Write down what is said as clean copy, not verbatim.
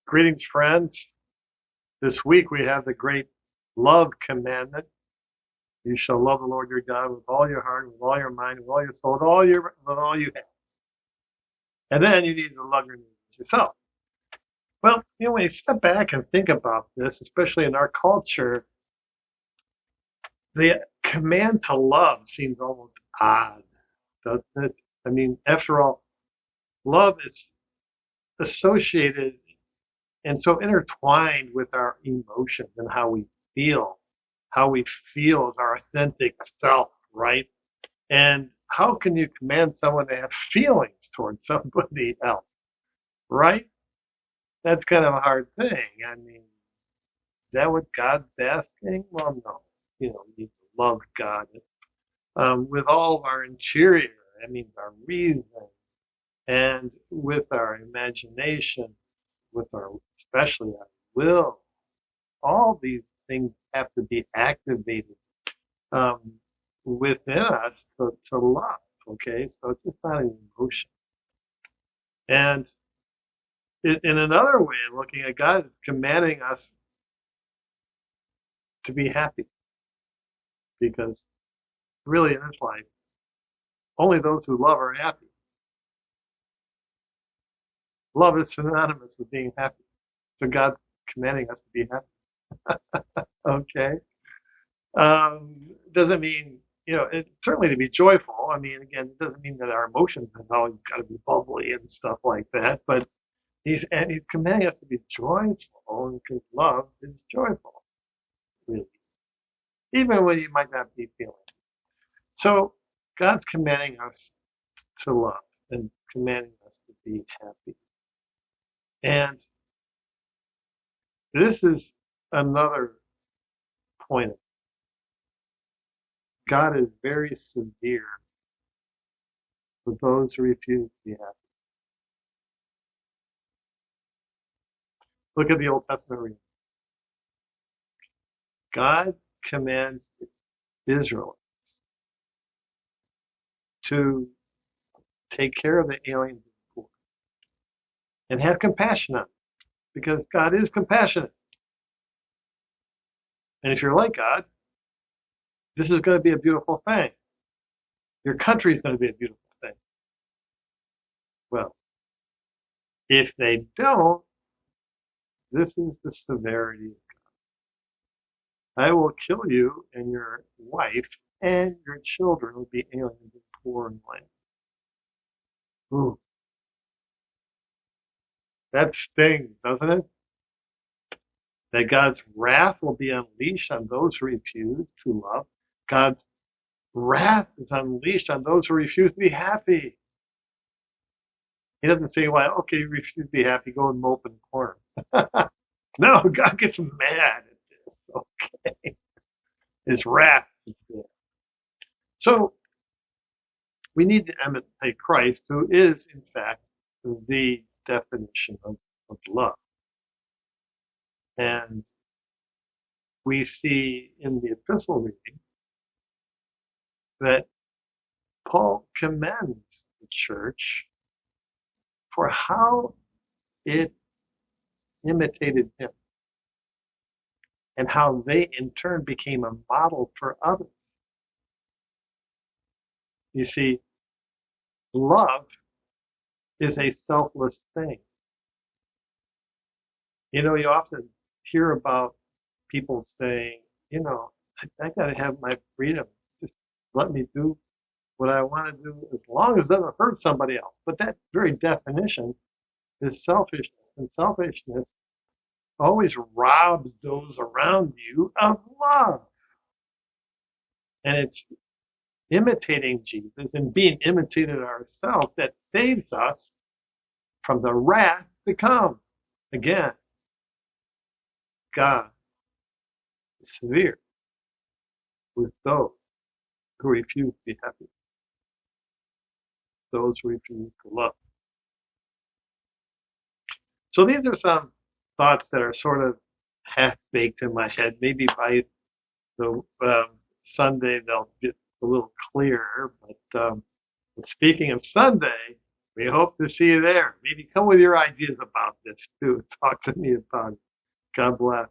Greetings, friends. This week we have the great love commandment. You shall love the Lord your God with all your heart, with all your mind, with all your soul, with all you have. And then you need to love your neighbor as yourself. Well, when you step back and think about this, especially in our culture, the command to love seems almost odd, doesn't it? I mean, after all, love is associated and so intertwined with our emotions and how we feel. How we feel is our authentic self, right? And how can you command someone to have feelings towards somebody else, right? That's kind of a hard thing. I mean, is that what God's asking? Well, no. We need to love God with all of our interior. That means our reason and with our imagination, with our, especially our will. All these things have to be activated um, within us to love. Okay, so it's just not an emotion. And in another way of looking at God, it's commanding us to be happy, because really in this life, only those who love are happy. Love is synonymous with being happy. So God's commanding us to be happy. Okay. Doesn't mean, it's certainly to be joyful. I mean, again, it doesn't mean that our emotions have always got to be bubbly and stuff like that, but he's commanding us to be joyful, because love is joyful, really, even when you might not be feeling it. So God's commanding us to love and commanding us to be happy. And this is another point. God is very severe with those who refuse to be happy. Look at the Old Testament reading. God commands Israel to take care of the aliens and the poor and have compassion on them, because God is compassionate. And if you're like God, this is going to be a beautiful thing. Your country is going to be a beautiful thing. Well, if they don't, this is the severity of God. I will kill you and your wife, and your children will be aliens and poor in land. Ooh, that stings, doesn't it? That God's wrath will be unleashed on those who refuse to love. God's wrath is unleashed on those who refuse to be happy. He doesn't say, well, okay, you refuse to be happy, go and mope in the corner. No, God gets mad at this, okay? His wrath is there. So we need to imitate Christ, who is, in fact, the definition of love. And we see in the epistle reading that Paul commends the church for how it imitated him and how they in turn became a model for others. You see, love is a selfless thing. You often hear about people saying, I got to have my freedom. Just let me do what I want to do as long as it doesn't hurt somebody else. But that very definition is selfishness. And selfishness always robs those around you of love. And it's imitating Jesus and being imitated ourselves that saves us from the wrath to come. Again, God is severe with those who refuse to be happy, those who refuse to love. So these are some thoughts that are sort of half-baked in my head. Maybe by the Sunday they'll get a little clearer. But speaking of Sunday, We hope to see you there. Maybe come with your ideas about this too. Talk to me about it. God bless.